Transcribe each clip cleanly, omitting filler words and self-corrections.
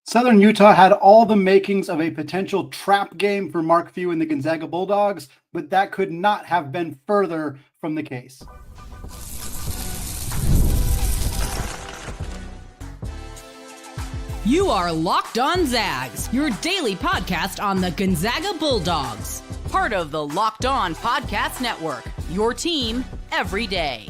Southern Utah had all the makings of a potential trap game for Mark Few and the Gonzaga Bulldogs, but that could not have been further from the case. You are Locked On Zags, your daily podcast on the Gonzaga Bulldogs. Part of the Locked On Podcast Network, your team every day.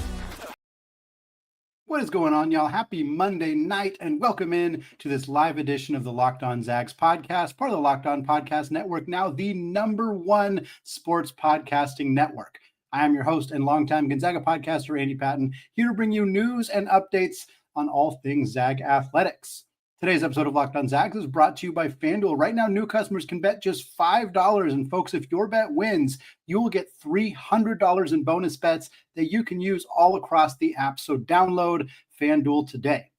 What is going on, y'all? Happy Monday night, and welcome in to this live edition of the Locked On Zags podcast, part of the Locked On Podcast Network, now the #1 sports podcasting network. I am your host and longtime Gonzaga podcaster, Andy Patton, here to bring you news and updates on all things Zag athletics. Today's episode of Locked On Zags is brought to you by FanDuel. Right now, new customers can bet just $5. And folks, if your bet wins, you will get $300 in bonus bets that you can use all across the app. So download FanDuel today.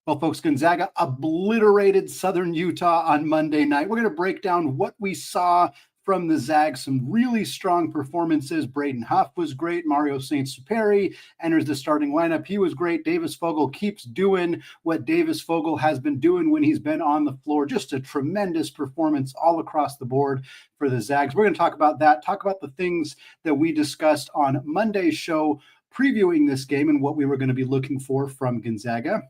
Well, folks, Gonzaga obliterated Southern Utah on Monday night. We're going to break down what we saw from the Zags, some really strong performances. Braden Huff was great. Mario Saint-Supery enters the starting lineup. He was great. Davis Fogle keeps doing what Davis Fogle has been doing when he's been on the floor. Just a tremendous performance all across the board for the Zags. We're going to talk about that, talk about the things that we discussed on Monday's show, previewing this game and what we were going to be looking for from Gonzaga.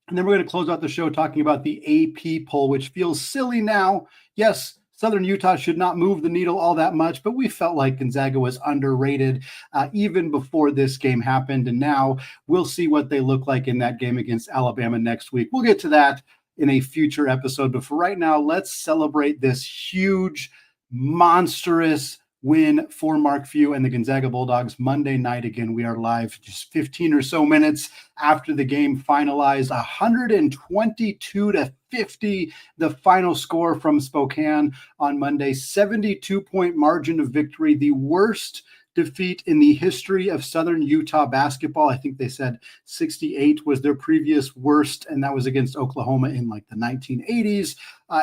And then we're going to close out the show talking about the AP poll, which feels silly now. Yes, Southern Utah should not move the needle all that much, but we felt like Gonzaga was underrated even before this game happened. And now we'll see what they look like in that game against Alabama next week. We'll get to that in a future episode. But for right now, let's celebrate this huge, monstrous win for Mark Few and the Gonzaga Bulldogs Monday night. Again, we are live just 15 or so minutes after the game finalized, 122-50, the final score from Spokane on Monday, 72-point margin of victory, the worst defeat in the history of Southern Utah basketball. I think they said 68 was their previous worst, and that was against Oklahoma in like the 1980s.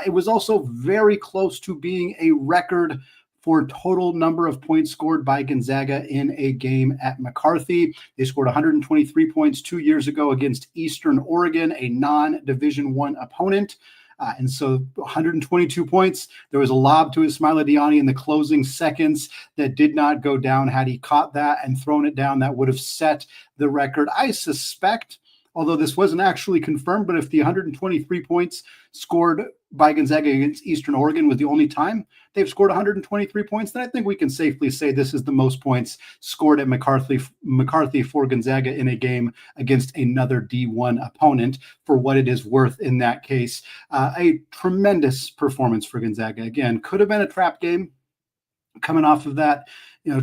It was also very close to being a record for total number of points scored by Gonzaga in a game at McCarthy. They scored 123 points 2 years ago against Eastern Oregon, a non-Division I opponent. And so 122 points. There was a lob to Ismaila Diani in the closing seconds that did not go down. Had he caught that and thrown it down, that would have set the record. I suspect, although this wasn't actually confirmed, but if the 123 points scored by Gonzaga against Eastern Oregon was the only time they've scored 123 points, then I think we can safely say this is the most points scored at McCarthy for Gonzaga in a game against another D1 opponent, for what it is worth in that case. A tremendous performance for Gonzaga. Again, could have been a trap game coming off of that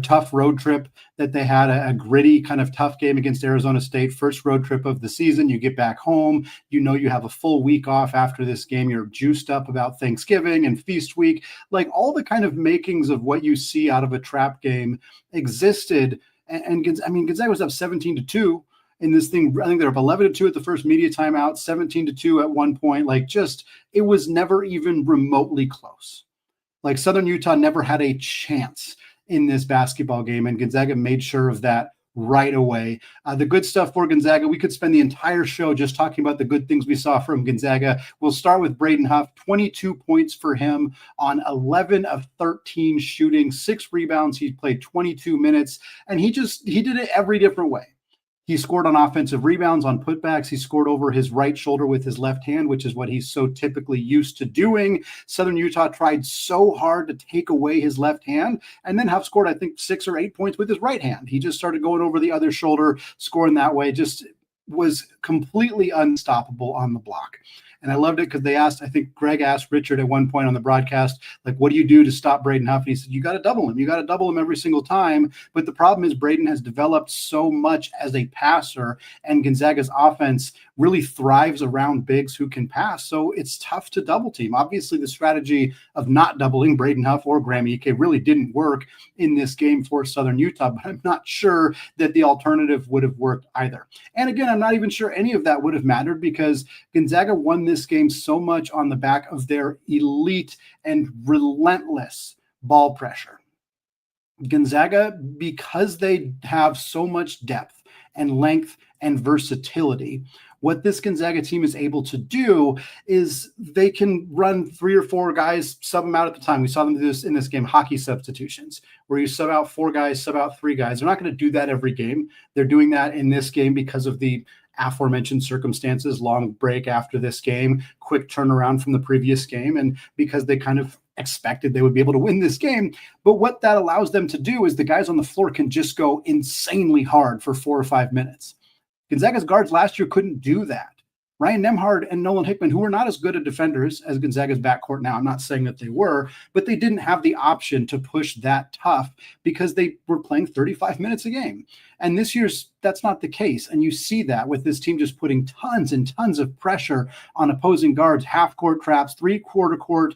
tough road trip that they had, a gritty kind of tough game against Arizona State, first road trip of the season. You get back home, you have a full week off after this game. You're juiced up about Thanksgiving and feast week, like all the kind of makings of what you see out of a trap game existed. And Gonzaga was up 17-2 in this thing. I think they're up 11-2 at the first media timeout, 17-2 at one point. It was never even remotely close. Like Southern Utah never had a chance in this basketball game, and Gonzaga made sure of that right away. The good stuff for Gonzaga, we could spend the entire show just talking about the good things we saw from Gonzaga. We'll start with Braden Huff, 22 points for him on 11 of 13 shooting, 6 rebounds. He played 22 minutes, and he did it every different way. He scored on offensive rebounds, on putbacks. He scored over his right shoulder with his left hand, which is what he's so typically used to doing. Southern Utah tried so hard to take away his left hand, and then Huff scored, I think, 6 or 8 points with his right hand. He just started going over the other shoulder, scoring that way, just was completely unstoppable on the block. And I loved it because I think Greg asked Richard at one point on the broadcast, like, what do you do to stop Braden Huff? And he said, you got to double him. You got to double him every single time. But the problem is Braden has developed so much as a passer, and Gonzaga's offense really thrives around bigs who can pass. So it's tough to double team. Obviously, the strategy of not doubling Braden Huff or Graham Ike really didn't work in this game for Southern Utah, but I'm not sure that the alternative would have worked either. And again, I'm not even sure any of that would have mattered because Gonzaga won this game so much on the back of their elite and relentless ball pressure. Gonzaga, because they have so much depth and length and versatility, What this Gonzaga team is able to do is they can run 3 or 4 guys, sub them out at the time. We saw them do this in this game, hockey substitutions, where you sub out 4 guys, sub out 3 guys. They're not going to do that every game. They're doing that in this game because of the aforementioned circumstances, long break after this game, quick turnaround from the previous game, and because they kind of expected they would be able to win this game. But what that allows them to do is the guys on the floor can just go insanely hard for 4 or 5 minutes. Gonzaga's guards last year couldn't do that. Ryan Nembhard and Nolan Hickman, who are not as good at defenders as Gonzaga's backcourt now, I'm not saying that they were, but they didn't have the option to push that tough because they were playing 35 minutes a game. And this year's, that's not the case. And you see that with this team just putting tons and tons of pressure on opposing guards, half-court traps, three-quarter court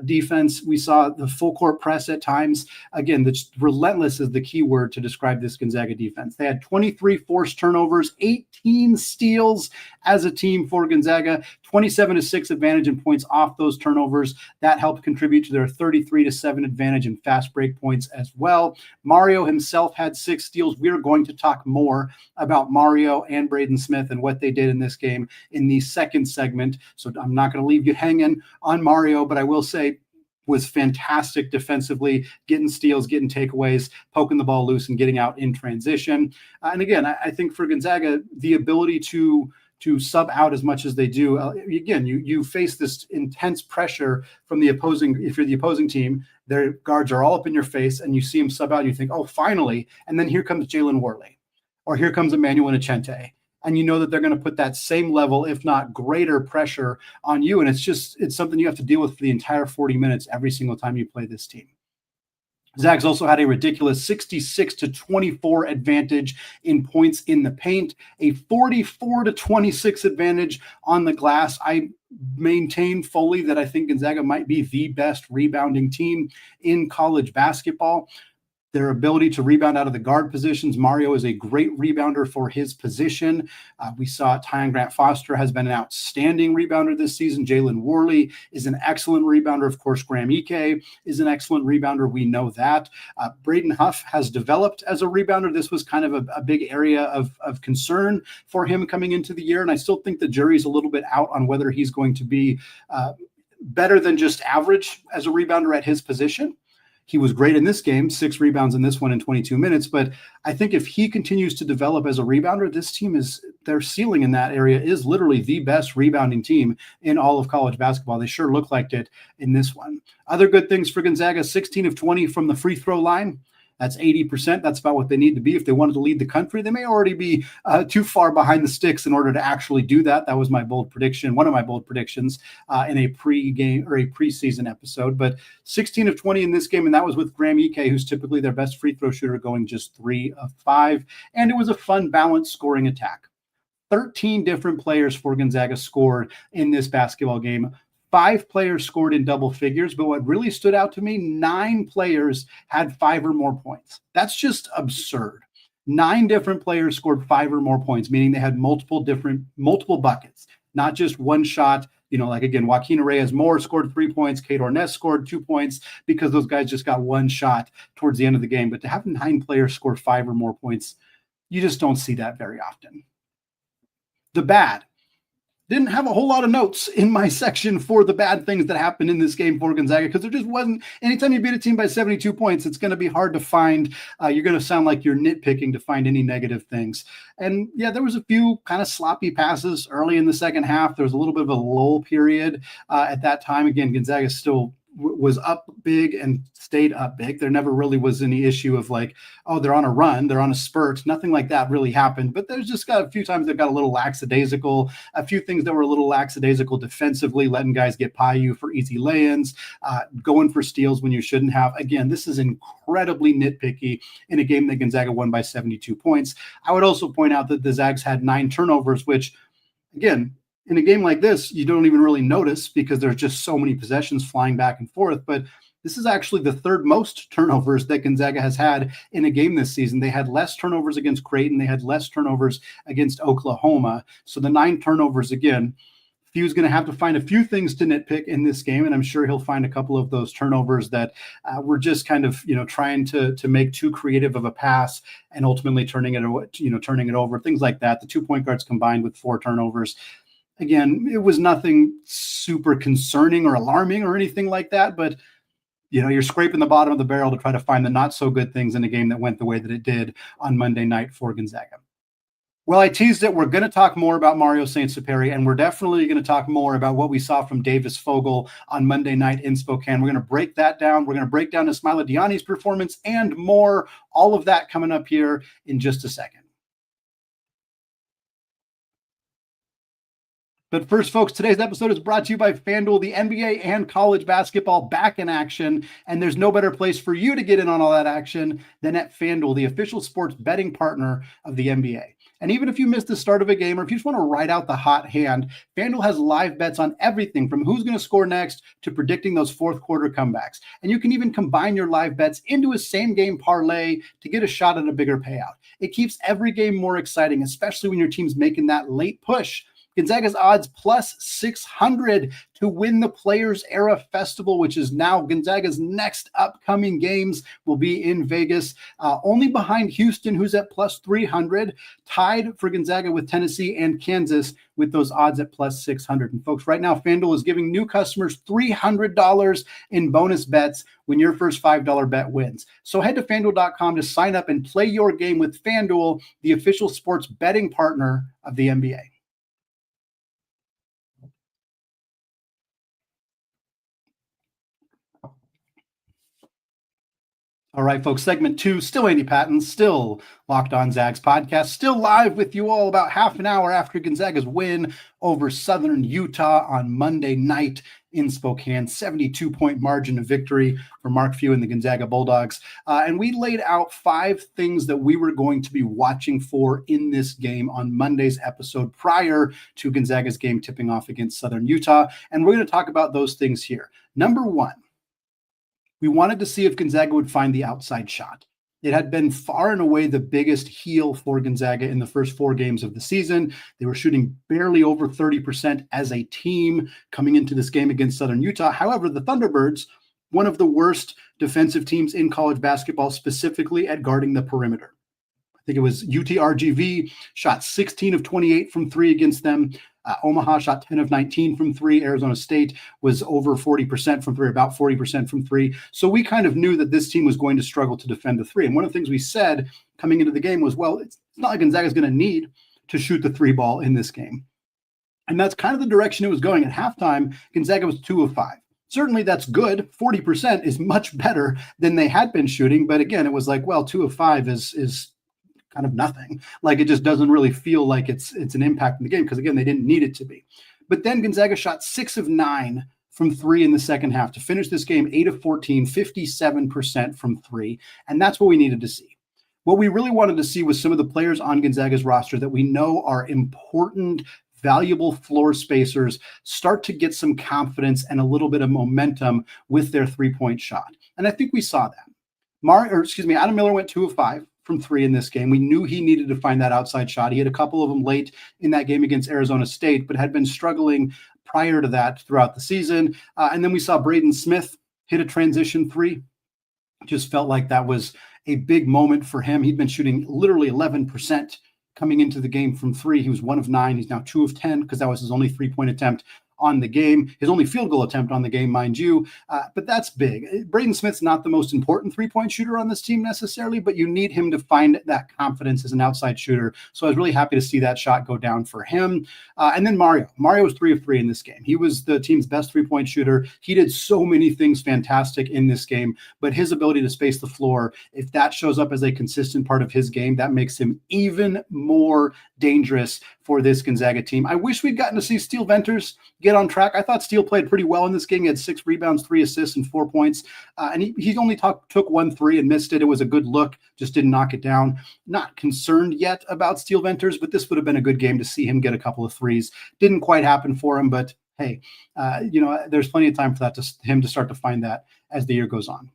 defense. We saw the full-court press at times. Again, the relentless is the key word to describe this Gonzaga defense. They had 23 forced turnovers, 18 steals as a team for Gonzaga, 27-6 advantage in points off those turnovers. That helped contribute to their 33-7 advantage in fast break points as well. Mario himself had 6 steals. We are going to talk more about Mario and Braden Smith and what they did in this game in the second segment. So I'm not going to leave you hanging on Mario, but I will say was fantastic defensively, getting steals, getting takeaways, poking the ball loose and getting out in transition. And again, I think for Gonzaga, the ability to sub out as much as they do. Again, you face this intense pressure from the opposing. If you're the opposing team, their guards are all up in your face, and you see them sub out, and you think, "Oh, finally!" And then here comes Jalen Worley, or here comes Emmanuel Nicente, and you know that they're going to put that same level, if not greater, pressure on you. And it's something you have to deal with for the entire 40 minutes every single time you play this team. Zags also had a ridiculous 66-24 advantage in points in the paint, a 44-26 advantage on the glass. I maintain fully that I think Gonzaga might be the best rebounding team in college basketball. Their ability to rebound out of the guard positions. Mario is a great rebounder for his position. We saw Tyon Grant-Foster has been an outstanding rebounder this season. Jalen Worley is an excellent rebounder. Of course, Graham Ike is an excellent rebounder. We know that. Braden Huff has developed as a rebounder. This was kind of a big area of concern for him coming into the year. And I still think the jury's a little bit out on whether he's going to be better than just average as a rebounder at his position. He was great in this game, 6 rebounds in this one in 22 minutes. But I think if he continues to develop as a rebounder, this team their ceiling in that area is literally the best rebounding team in all of college basketball. They sure look like it in this one. Other good things for Gonzaga, 16 of 20 from the free throw line. That's 80%. That's about what they need to be. If they wanted to lead the country, they may already be too far behind the sticks in order to actually do that. That was my bold prediction, one of my bold predictions in a pre-game or a preseason episode. But 16 of 20 in this game, and that was with Graham Ike, who's typically their best free throw shooter, going just 3 of 5. And it was a fun, balanced scoring attack. 13 different players for Gonzaga scored in this basketball game. 5 players scored in double figures, but what really stood out to me, 9 players had 5 or more points. That's just absurd. 9 different players scored 5 or more points, meaning they had multiple buckets, not just one shot. Like again, Joaquin Reyes-Moore scored 3 points. Kate Orness scored 2 points because those guys just got one shot towards the end of the game. But to have 9 players score 5 or more points, you just don't see that very often. The bad. Didn't have a whole lot of notes in my section for the bad things that happened in this game for Gonzaga, because there just wasn't. Anytime you beat a team by 72 points, it's going to be hard to find. You're going to sound like you're nitpicking to find any negative things. And yeah, there was a few kind of sloppy passes early in the second half. There was a little bit of a lull period at that time. Again, Gonzaga still was up big and stayed up big. There never really was any issue of like, oh, they're on a run, they're on a spurt. Nothing like that really happened. But there's just got a few times that got a little lackadaisical, a few things that were a little lackadaisical defensively, letting guys get by you for easy lay-ins, going for steals when you shouldn't have. Again, this is incredibly nitpicky in a game that Gonzaga won by 72 points. I would also point out that the Zags had 9 turnovers, which, again, in a game like this, you don't even really notice because there's just so many possessions flying back and forth. But this is actually the 3rd most turnovers that Gonzaga has had in a game this season. They had less turnovers against Creighton. They had less turnovers against Oklahoma. So the 9 turnovers, again, Few's going to have to find a few things to nitpick in this game, and I'm sure he'll find a couple of those turnovers that were just kind of, trying to make too creative of a pass and ultimately turning it over, things like that. The 2 point guards combined with 4 turnovers. Again, it was nothing super concerning or alarming or anything like that, but you're scraping the bottom of the barrel to try to find the not so good things in a game that went the way that it did on Monday night for Gonzaga. Well, I teased it. We're going to talk more about Mario Saint-Supery, and we're definitely going to talk more about what we saw from Davis Fogle on Monday night in Spokane. We're going to break that down. We're going to break down Ismaila Diani's performance and more. All of that coming up here in just a second. But first, folks, today's episode is brought to you by FanDuel, the NBA and college basketball back in action. And there's no better place for you to get in on all that action than at FanDuel, the official sports betting partner of the NBA. And even if you missed the start of a game or if you just want to ride out the hot hand, FanDuel has live bets on everything from who's going to score next to predicting those fourth quarter comebacks. And you can even combine your live bets into a same game parlay to get a shot at a bigger payout. It keeps every game more exciting, especially when your team's making that late push. Gonzaga's odds plus 600 to win the Players Era Festival, which is now Gonzaga's next upcoming games will be in Vegas, only behind Houston, who's at plus 300, tied for Gonzaga with Tennessee and Kansas with those odds at plus 600. And folks, right now, FanDuel is giving new customers $300 in bonus bets when your first $5 bet wins. So head to FanDuel.com to sign up and play your game with FanDuel, the official sports betting partner of the NBA. All right, folks, segment 2, still Andy Patton, still Locked On Zags podcast, still live with you all about half an hour after Gonzaga's win over Southern Utah on Monday night in Spokane, 72-point margin of victory for Mark Few and the Gonzaga Bulldogs. And we laid out 5 things that we were going to be watching for in this game on Monday's episode prior to Gonzaga's game tipping off against Southern Utah. And we're going to talk about those things here. Number 1. We wanted to see if Gonzaga would find the outside shot. It had been far and away the biggest heel for Gonzaga in the first 4 games of the season. They were shooting barely over 30% as a team coming into this game against Southern Utah. However, the Thunderbirds, one of the worst defensive teams in college basketball, specifically at guarding the perimeter. I think it was UTRGV, shot 16 of 28 from 3 against them. Omaha shot 10 of 19 from 3. Arizona State was over 40% from 3, about 40% from 3. So we kind of knew that this team was going to struggle to defend the 3. And one of the things we said coming into the game was, well, it's not like Gonzaga's going to need to shoot the 3 ball in this game. And that's kind of the direction it was going. At halftime, Gonzaga was 2 of 5. Certainly that's good. 40% is much better than they had been shooting. But again, it was like, well, 2 of 5 is kind of nothing. Like, it just doesn't really feel like it's an impact in the game because, again, they didn't need it to be. But then Gonzaga shot 6 of 9 from 3 in the second half to finish this game 8 of 14, 57% from 3. And that's what we needed to see. What we really wanted to see was some of the players on Gonzaga's roster that we know are important, valuable floor spacers start to get some confidence and a little bit of momentum with their 3-point shot. And I think we saw that. Adam Miller went 2 of 5 from 3 in this game. We knew he needed to find that outside shot. He had a couple of them late in that game against Arizona State, but had been struggling prior to that throughout the season. And then we saw Braden Smith hit a transition 3. Just felt like that was a big moment for him. He'd been shooting literally 11% coming into the game from 3. He was 1 of 9. He's now 2 of 10 because that was his only 3-point attempt on the game, his only field goal attempt on the game, mind you. But that's big. Braden Smith's not the most important 3-point shooter on this team necessarily, but you need him to find that confidence as an outside shooter. So I was really happy to see that shot go down for him. And then Mario was 3 of 3 in this game. He was the team's best 3-point shooter. He did so many things fantastic in this game, but his ability to space the floor, if that shows up as a consistent part of his game, that makes him even more dangerous for this Gonzaga team. I wish we'd gotten to see Steele Venters get on track. I thought Steele played pretty well in this game. He had 6 rebounds, 3 assists, and 4 points. And he only took 1 3 and missed it. It was a good look, just didn't knock it down. Not concerned yet about Steele Venters, but this would have been a good game to see him get a couple of 3s. Didn't quite happen for him, but hey, there's plenty of time for that him to start to find that as the year goes on.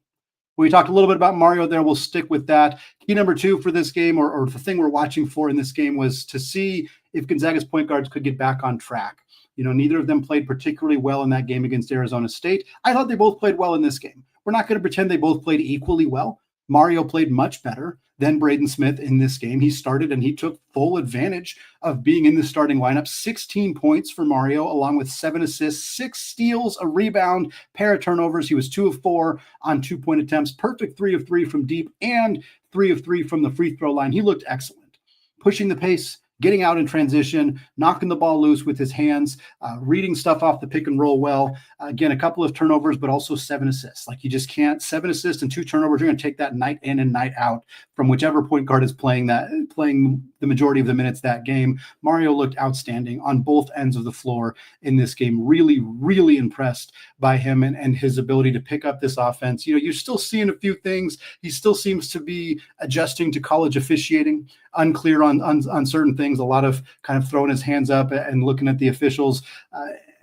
We talked a little bit about Mario there. We'll stick with that. Key number 2 for this game, or the thing we're watching for in this game, was to see if Gonzaga's point guards could get back on track. Neither of them played particularly well in that game against Arizona State. I thought they both played well in this game. We're not going to pretend they both played equally well. Mario played much better than Braden Smith in this game. He started and he took full advantage of being in the starting lineup. 16 points for Mario, along with 7 assists, 6 steals, a rebound, pair of turnovers. He was 2 of 4 on 2-point attempts, perfect 3 of 3 from deep, and 3 of 3 from the free throw line. He looked excellent, pushing the pace, getting out in transition, knocking the ball loose with his hands, reading stuff off the pick and roll well. Again, a couple of turnovers, but also 7 assists. Like, you just can't. 7 assists and 2 turnovers. You're going to take that night in and night out from whichever point guard is playing the majority of the minutes that game. Mario looked outstanding on both ends of the floor in this game. Really, really impressed by him and his ability to pick up this offense. You're still seeing a few things. He still seems to be adjusting to college officiating, unclear on certain things, a lot of kind of throwing his hands up and looking at the officials.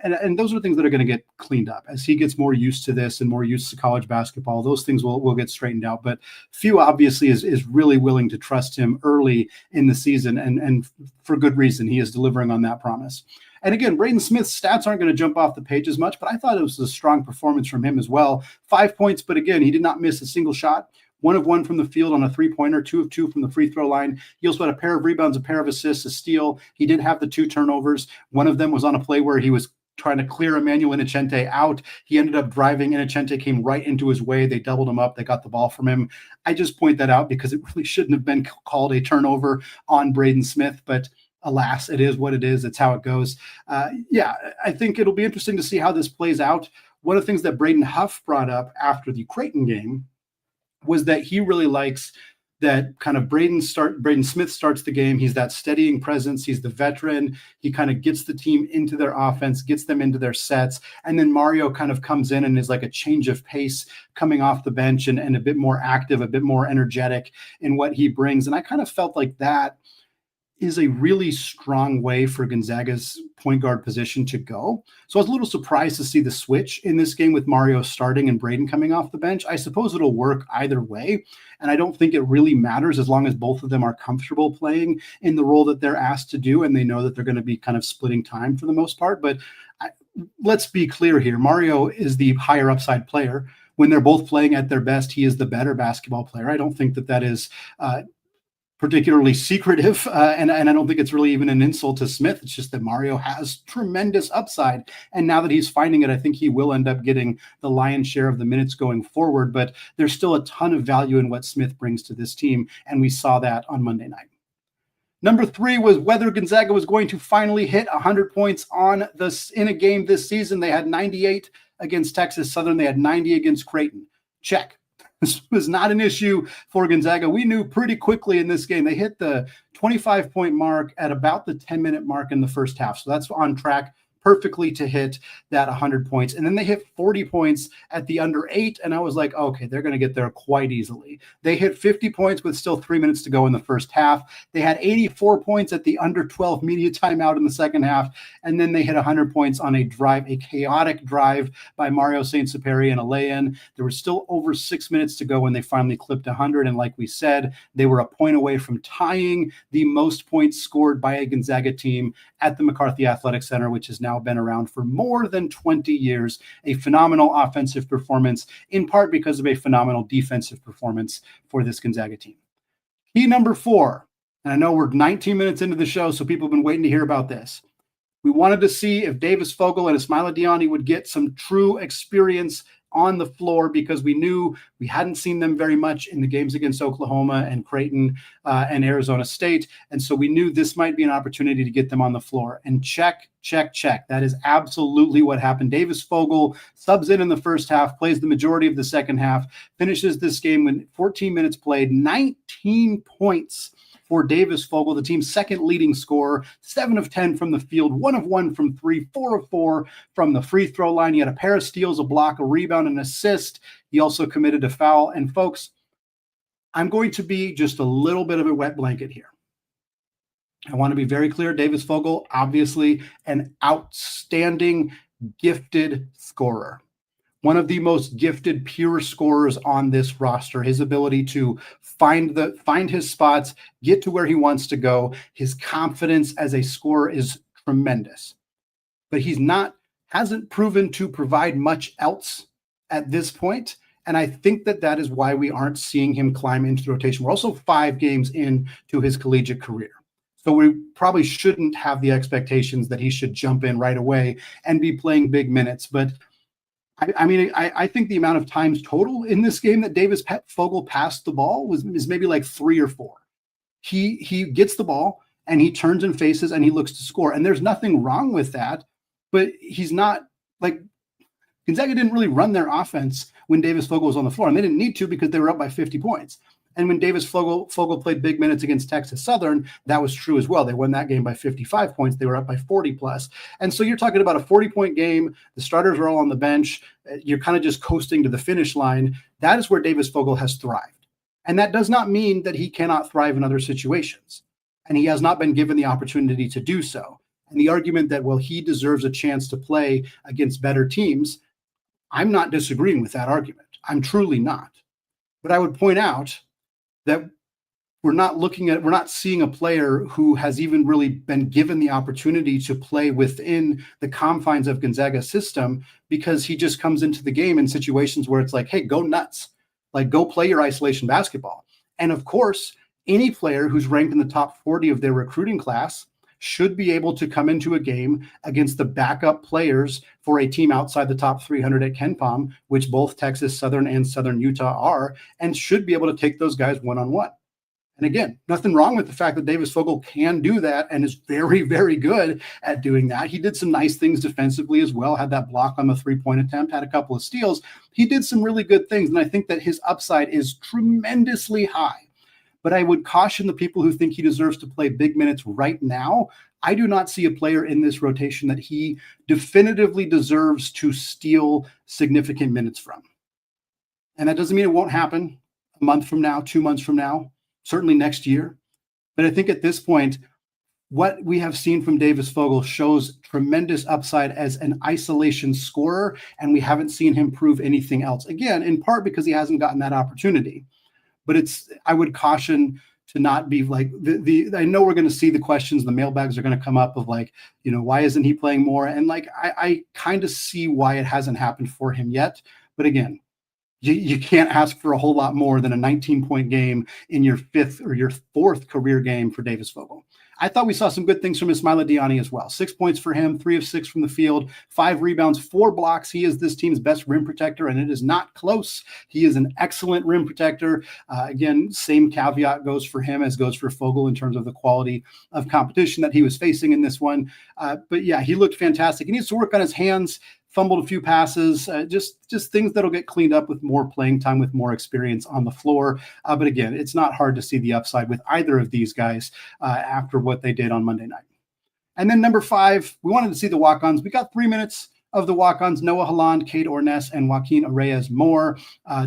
And those are things that are going to get cleaned up as he gets more used to this and more used to college basketball. Those things will get straightened out. But Few obviously is really willing to trust him early in the season, and for good reason. He is delivering on that promise. And again, Braden Smith's stats aren't going to jump off the page as much, but I thought it was a strong performance from him as well. 5 points, but again, he did not miss a single shot. 1 of 1 from the field on a 3-pointer, 2 of 2 from the free throw line. He also had a pair of rebounds, a pair of assists, a steal. He did have the 2 turnovers. One of them was on a play where he was trying to clear Emmanuel Innocente out. He ended up driving. Innocente came right into his way. They doubled him up. They got the ball from him. I just point that out because it really shouldn't have been called a turnover on Braden Smith, but alas, it is what it is. It's how it goes. I think it'll be interesting to see how this plays out. One of the things that Braden Huff brought up after the Creighton game was that he really likes that kind of Braden Smith starts the game. He's that steadying presence. He's the veteran. He kind of gets the team into their offense, gets them into their sets. And then Mario kind of comes in and is like a change of pace coming off the bench and a bit more active, a bit more energetic in what he brings. And I kind of felt like that is a really strong way for Gonzaga's point guard position to go. So I was a little surprised to see the switch in this game with Mario starting and Braden coming off the bench. I suppose it'll work either way, and I don't think it really matters as long as both of them are comfortable playing in the role that they're asked to do, and they know that they're going to be kind of splitting time for the most part. But let's be clear here. Mario is the higher upside player. When they're both playing at their best, he is the better basketball player. I don't think that is particularly secretive, and I don't think it's really even an insult to Smith. It's just that Mario has tremendous upside, and now that he's finding it, I think he will end up getting the lion's share of the minutes going forward, but there's still a ton of value in what Smith brings to this team, and we saw that on Monday night. Number 3 was whether Gonzaga was going to finally hit 100 points in a game this season. They had 98 against Texas Southern. They had 90 against Creighton. Check. This was not an issue for Gonzaga. We knew pretty quickly in this game. They hit the 25-point mark at about the 10-minute mark in the first half. So that's on track perfectly to hit that 100 points. And then they hit 40 points at the under 8. And I was like, okay, they're going to get there quite easily. They hit 50 points with still 3 minutes to go in the first half. They had 84 points at the under 12 media timeout in the second half. And then they hit 100 points on a chaotic drive by Mario Saint-Supery and a lay-in. There was still over 6 minutes to go when they finally clipped 100. And like we said, they were a point away from tying the most points scored by a Gonzaga team at the McCarthy Athletic Center, which has now been around for more than 20 years. A phenomenal offensive performance, in part because of a phenomenal defensive performance for this Gonzaga team. Key number 4, and I know we're 19 minutes into the show, so people have been waiting to hear about this. We wanted to see if Davis Fogle and Ismaila Diani would get some true experience on the floor, because we knew we hadn't seen them very much in the games against Oklahoma and Creighton and Arizona State. And so we knew this might be an opportunity to get them on the floor. And check. That is absolutely what happened. Davis Fogle subs in the first half, plays the majority of the second half, finishes this game with 14 minutes played, 19 points for Davis Fogle, the team's second leading scorer, 7 of 10 from the field, 1 of 1 from 3, 4 of 4 from the free throw line. He had a pair of steals, a block, a rebound, an assist. He also committed a foul. And folks, I'm going to be just a little bit of a wet blanket here. I want to be very clear. Davis Fogle, obviously an outstanding, gifted scorer. One of the most gifted pure scorers on this roster. His ability to find his spots, get to where he wants to go. His confidence as a scorer is tremendous. but hasn't proven to provide much else at this point. And I think that is why we aren't seeing him climb into the rotation. We're also 5 games into his collegiate career. So we probably shouldn't have the expectations that he should jump in right away and be playing big minutes. But I think the amount of times total in this game that Davis Fogle passed the ball is maybe like 3 or 4. He gets the ball and he turns and faces and he looks to score. And there's nothing wrong with that, but he's not like Gonzaga didn't really run their offense when Davis Fogle was on the floor, and they didn't need to because they were up by 50 points. And when Davis Fogle played big minutes against Texas Southern, that was true as well. They won that game by 55 points. They were up by 40 plus. And so you're talking about a 40-point game. The starters are all on the bench. You're kind of just coasting to the finish line. That is where Davis Fogle has thrived. And that does not mean that he cannot thrive in other situations. And he has not been given the opportunity to do so. And the argument that, well, he deserves a chance to play against better teams, I'm not disagreeing with that argument. I'm truly not. But I would point out that we're not seeing a player who has even really been given the opportunity to play within the confines of Gonzaga's system, because he just comes into the game in situations where it's like, hey, go nuts, like go play your isolation basketball. And of course, any player who's ranked in the top 40 of their recruiting class should be able to come into a game against the backup players for a team outside the top 300 at KenPom, which both Texas Southern and Southern Utah are, and should be able to take those guys one-on-one. And again, nothing wrong with the fact that Davis Fogle can do that and is very, very good at doing that. He did some nice things defensively as well, had that block on the 3-point attempt, had a couple of steals. He did some really good things, and I think that his upside is tremendously high. But I would caution the people who think he deserves to play big minutes right now. I do not see a player in this rotation that he definitively deserves to steal significant minutes from. And that doesn't mean it won't happen a month from now, 2 months from now, certainly next year. But I think at this point, what we have seen from Davis Fogle shows tremendous upside as an isolation scorer, and we haven't seen him prove anything else. Again, in part because he hasn't gotten that opportunity. But I would caution to not be like I know we're going to see the questions, the mailbags are going to come up of like, why isn't he playing more? And like, I kind of see why it hasn't happened for him yet. But again, you can't ask for a whole lot more than a 19-point game in your 5th or your 4th career game for Davis Fogle. I thought we saw some good things from Ismaila Diani as well. 6 points for him, 3 of 6 from the field, 5 rebounds, 4 blocks. He is this team's best rim protector, and it is not close. He is an excellent rim protector. Again, same caveat goes for him as goes for Fogle in terms of the quality of competition that he was facing in this one. But yeah, he looked fantastic. He needs to work on his hands. Fumbled a few passes, just things that'll get cleaned up with more playing time, with more experience on the floor. But again, it's not hard to see the upside with either of these guys after what they did on Monday night. And then number 5, we wanted to see the walk-ons. We got 3 minutes of the walk-ons: Noah Holland, Cade Orness, and Joaquin Reyes Moore.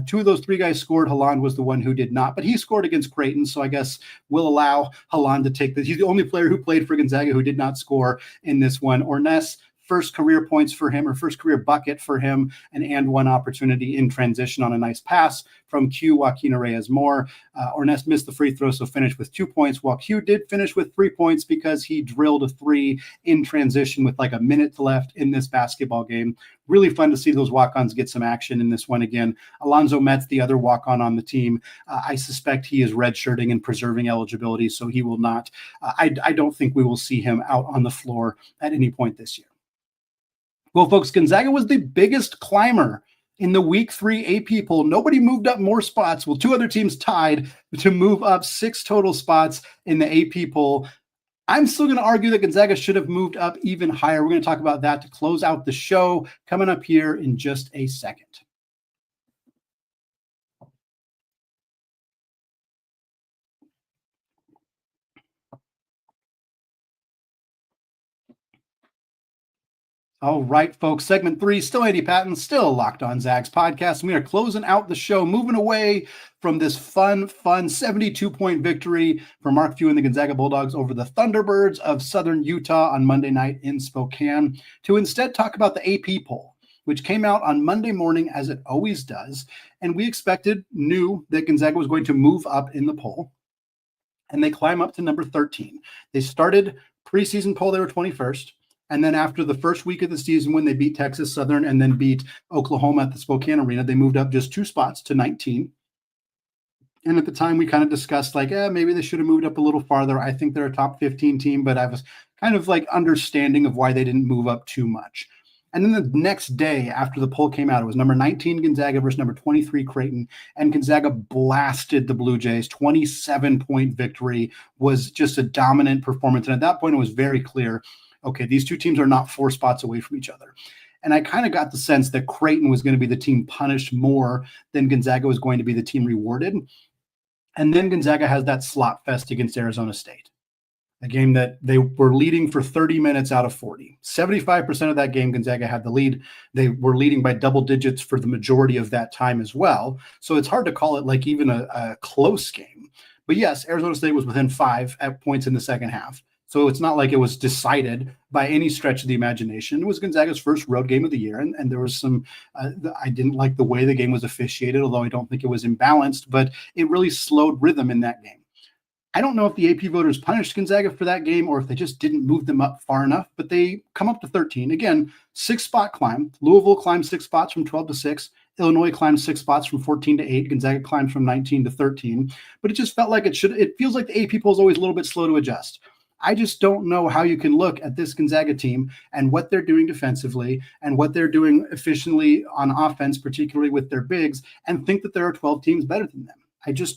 2 of those 3 guys scored. Holland was the one who did not, but he scored against Creighton, so I guess we'll allow Holland to take this. He's the only player who played for Gonzaga who did not score in this one. Orness, first career points for him, or first career bucket for him, and 1 opportunity in transition on a nice pass from Joaquin Reyes Moore. Orness missed the free throw, so finished with 2 points, while Q did finish with 3 points because he drilled a 3 in transition with like a minute left in this basketball game. Really fun to see those walk-ons get some action in this one again. Alonzo Metz, the other walk-on on the team, I suspect he is redshirting and preserving eligibility, so he will not, I don't think we will see him out on the floor at any point this year. Well, folks, Gonzaga was the biggest climber in the week 3 AP poll. Nobody moved up more spots. Well, 2 other teams tied to move up 6 total spots in the AP poll. I'm still going to argue that Gonzaga should have moved up even higher. We're going to talk about that to close out the show coming up here in just a second. All right, folks, segment 3, still Andy Patton, still Locked On Zags podcast. And we are closing out the show, moving away from this fun 72-point victory for Mark Few and the Gonzaga Bulldogs over the Thunderbirds of Southern Utah on Monday night in Spokane, to instead talk about the AP poll, which came out on Monday morning, as it always does. And we knew that Gonzaga was going to move up in the poll, and they climb up to number 13. They started preseason poll, they were 21st. And then after the first week of the season, when they beat Texas Southern and then beat Oklahoma at the Spokane Arena, they moved up just 2 spots to 19. And at the time, we kind of discussed like, maybe they should have moved up a little farther. I think they're a top 15 team, but I was kind of like understanding of why they didn't move up too much. And then the next day after the poll came out, it was number 19 Gonzaga versus number 23 Creighton, and Gonzaga blasted the Blue Jays. 27-point victory, was just a dominant performance. And at that point, it was very clear, okay, these two teams are not 4 spots away from each other. And I kind of got the sense that Creighton was going to be the team punished more than Gonzaga was going to be the team rewarded. And then Gonzaga has that slot fest against Arizona State, a game that they were leading for 30 minutes out of 40. 75% of that game, Gonzaga had the lead. They were leading by double digits for the majority of that time as well. So it's hard to call it like even a close game. But yes, Arizona State was within 5 at points in the second half. So it's not like it was decided by any stretch of the imagination. It was Gonzaga's first road game of the year, and there was some I didn't like the way the game was officiated, although I don't think it was imbalanced, but it really slowed rhythm in that game. I don't know if the AP voters punished Gonzaga for that game or if they just didn't move them up far enough, but they come up to 13. Again, 6-spot climb. Louisville climbed 6 spots from 12 to 6. Illinois climbed 6 spots from 14 to 8. Gonzaga climbed from 19 to 13. But it just felt like it feels like the AP poll is always a little bit slow to adjust. I just don't know how you can look at this Gonzaga team and what they're doing defensively and what they're doing efficiently on offense, particularly with their bigs, and think that there are 12 teams better than them.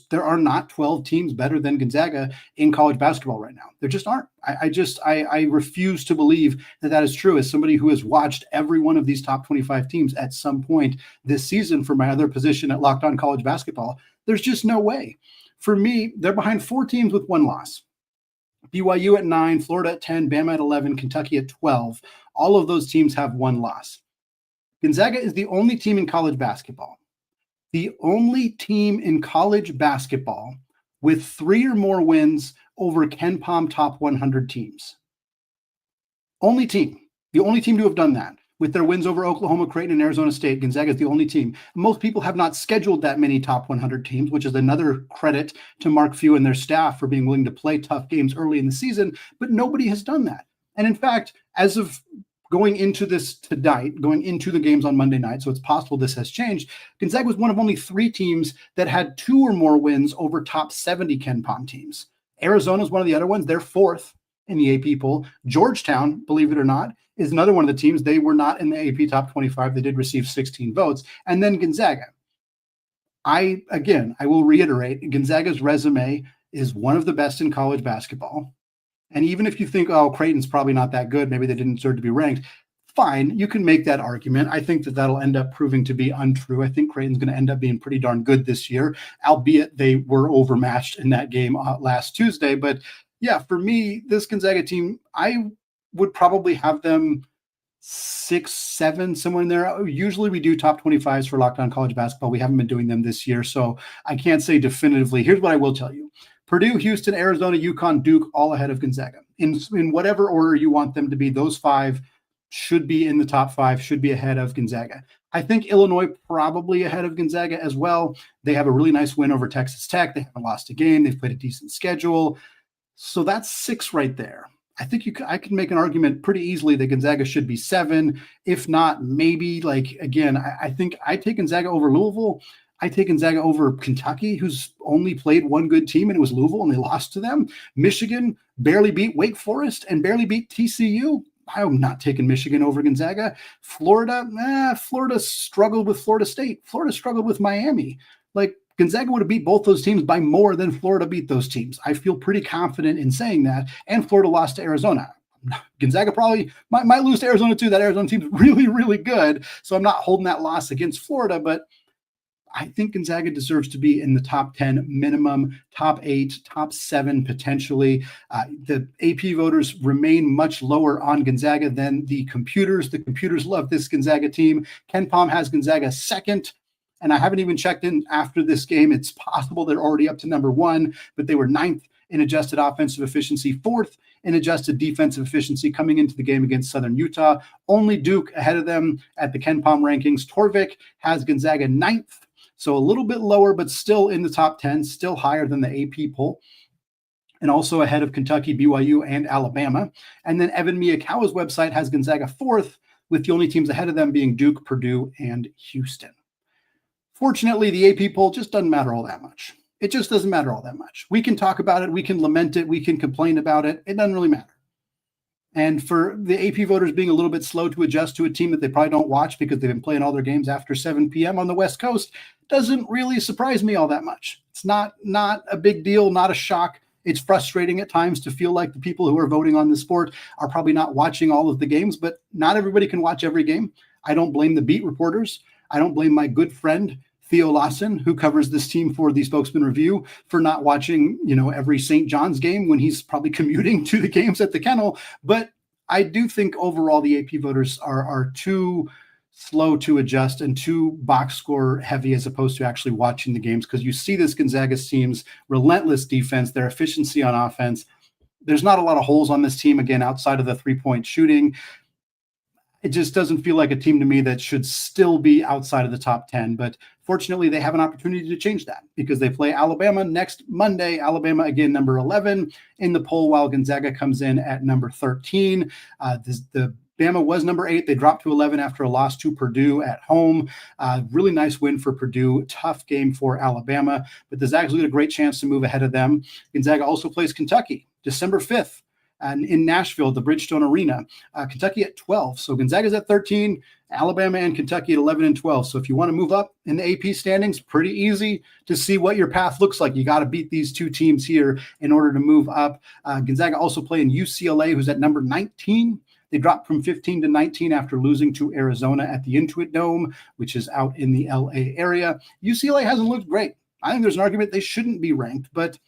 There are not 12 teams better than Gonzaga in college basketball right now. There just aren't. I refuse to believe that is true. As somebody who has watched every one of these top 25 teams at some point this season for my other position at Locked On College Basketball, there's just no way. For me, they're behind 4 teams with 1 loss. BYU at 9, Florida at 10, Bama at 11, Kentucky at 12. All of those teams have 1 loss. Gonzaga is the only team in college basketball. The only team in college basketball with 3 or more wins over KenPom top 100 teams. Only team. The only team to have done that. With their wins over Oklahoma, Creighton, and Arizona State, Gonzaga is the only team. Most people have not scheduled that many top 100 teams, which is another credit to Mark Few and their staff for being willing to play tough games early in the season, but nobody has done that. And in fact, as of going into this tonight, going into the games on Monday night, so it's possible this has changed, Gonzaga was one of only 3 teams that had 2 or more wins over top 70 KenPom teams. Arizona is one of the other ones. They're 4th in the AP poll. Georgetown, believe it or not, is another one of the teams. They were not in the AP top 25. They did receive 16 votes. And then Gonzaga. I will reiterate, Gonzaga's resume is one of the best in college basketball. And even if you think, oh, Creighton's probably not that good, maybe they didn't deserve to be ranked, fine, you can make that argument. I think that that'll end up proving to be untrue. I think Creighton's going to end up being pretty darn good this year, albeit they were overmatched in that game last Tuesday. But yeah, for me, this Gonzaga team, I would probably have them 6, 7, somewhere in there. Usually we do top 25s for Locked On College Basketball. We haven't been doing them this year, so I can't say definitively. Here's what I will tell you. Purdue, Houston, Arizona, UConn, Duke, all ahead of Gonzaga. In whatever order you want them to be, those 5 should be in the top 5, should be ahead of Gonzaga. I think Illinois probably ahead of Gonzaga as well. They have a really nice win over Texas Tech. They haven't lost a game. They've played a decent schedule. So that's 6 right there. I think I can make an argument pretty easily that Gonzaga should be 7. If not, maybe I think I take Gonzaga over Louisville. I take Gonzaga over Kentucky, who's only played one good team, and it was Louisville, and they lost to them. Michigan barely beat Wake Forest and barely beat TCU. I'm not taking Michigan over Gonzaga. Florida struggled with Florida State. Florida struggled with Miami. Gonzaga would have beat both those teams by more than Florida beat those teams. I feel pretty confident in saying that. And Florida lost to Arizona. Gonzaga probably might lose to Arizona too. That Arizona team's really, really good. So I'm not holding that loss against Florida, but I think Gonzaga deserves to be in the top 10 minimum, top 8, top 7 potentially. The AP voters remain much lower on Gonzaga than the computers. The computers love this Gonzaga team. KenPom has Gonzaga 2nd. And I haven't even checked in after this game. It's possible they're already up to number 1, but they were 9th in adjusted offensive efficiency, 4th in adjusted defensive efficiency coming into the game against Southern Utah. Only Duke ahead of them at the KenPom rankings. Torvik has Gonzaga 9th, so a little bit lower, but still in the top 10, still higher than the AP poll. and also ahead of Kentucky, BYU, and Alabama. And then Evan Miyakawa's website has Gonzaga 4th, with the only teams ahead of them being Duke, Purdue, and Houston. Fortunately, the AP poll just doesn't matter all that much. It just doesn't matter all that much. We can talk about it, we can lament it, we can complain about it. It doesn't really matter. And for the AP voters being a little bit slow to adjust to a team that they probably don't watch because they've been playing all their games after 7 p.m. on the West Coast doesn't really surprise me all that much. It's not a big deal, not a shock. It's frustrating at times to feel like the people who are voting on the sport are probably not watching all of the games, but not everybody can watch every game. I don't blame the beat reporters. I don't blame my good friend Theo Lawson, who covers this team for the Spokesman Review, for not watching, every St. John's game when he's probably commuting to the games at the Kennel. But I do think overall the AP voters are too slow to adjust and too box score heavy as opposed to actually watching the games, because you see this Gonzaga team's relentless defense, their efficiency on offense. There's not a lot of holes on this team, again, outside of the three-point shooting. It just doesn't feel like a team to me that should still be outside of the top 10. But fortunately, they have an opportunity to change that because they play Alabama next Monday. Alabama, again, number 11 in the poll, while Gonzaga comes in at number 13. The Bama was number 8. They dropped to 11 after a loss to Purdue at home. Really nice win for Purdue. Tough game for Alabama. But the Zags get a great chance to move ahead of them. Gonzaga also plays Kentucky December 5th. And in Nashville, the Bridgestone Arena, Kentucky at 12. So Gonzaga's at 13, Alabama and Kentucky at 11 and 12. So if you want to move up in the AP standings, pretty easy to see what your path looks like. You got to beat these two teams here in order to move up. Gonzaga also playing UCLA, who's at number 19. They dropped from 15 to 19 after losing to Arizona at the Intuit Dome, which is out in the LA area. UCLA hasn't looked great. I think there's an argument they shouldn't be ranked, but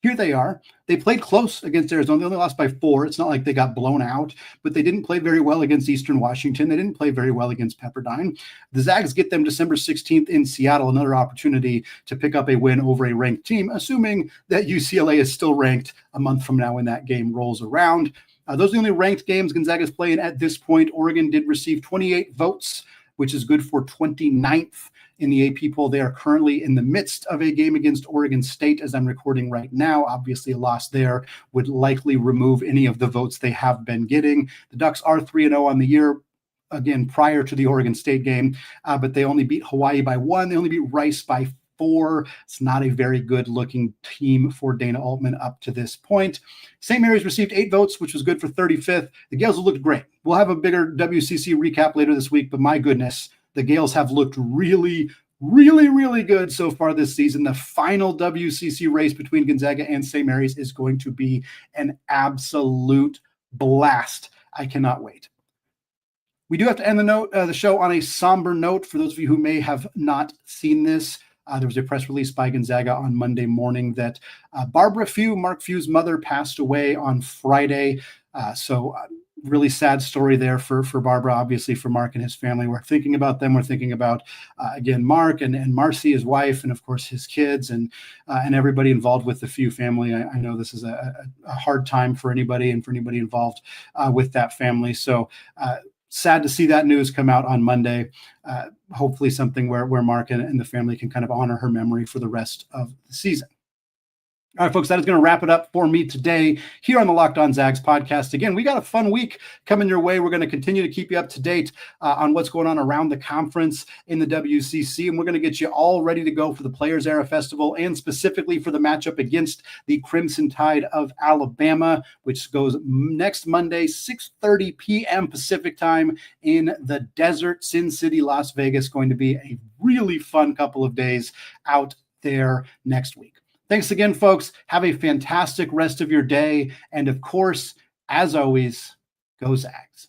here they are. They played close against Arizona. They only lost by 4. It's not like they got blown out, but they didn't play very well against Eastern Washington. They didn't play very well against Pepperdine. The Zags get them December 16th in Seattle, another opportunity to pick up a win over a ranked team, assuming that UCLA is still ranked a month from now when that game rolls around. Those are the only ranked games Gonzaga's playing at this point. Oregon did receive 28 votes, which is good for 29th in the AP poll. They are currently in the midst of a game against Oregon State as I'm recording right now. Obviously, a loss there would likely remove any of the votes they have been getting. The Ducks are 3-0 on the year, again, prior to the Oregon State game, but they only beat Hawaii by 1. They only beat Rice by 4. It's not a very good looking team for Dana Altman up to this point. St. Mary's received 8 votes, which was good for 35th. The Gales have looked great. We'll have a bigger WCC recap later this week, but my goodness, the Gales have looked really, really, really good so far this season. The final WCC race between Gonzaga and St. Mary's is going to be an absolute blast. I cannot wait. We do have to end the show on a somber note. For those of you who may have not seen this, there was a press release by Gonzaga on Monday morning that Barbara Few, Mark Few's mother, passed away on Friday. Really sad story there for Barbara, obviously for Mark and his family. We're thinking about them. We're thinking about, again, Mark and Marcy, his wife, and of course his kids and everybody involved with the Few family. I know this is a hard time for anybody and for anybody involved with that family. So sad to see that news come out on Monday. Hopefully something where Mark and the family can kind of honor her memory for the rest of the season. All right, folks, that is going to wrap it up for me today here on the Locked On Zags podcast. Again, we got a fun week coming your way. We're going to continue to keep you up to date on what's going on around the conference in the WCC, and we're going to get you all ready to go for the Players Era Festival and specifically for the matchup against the Crimson Tide of Alabama, which goes next Monday, 6:30 p.m. Pacific time in the desert, Sin City, Las Vegas. Going to be a really fun couple of days out there next week. Thanks again, folks. Have a fantastic rest of your day. And of course, as always, go Zags.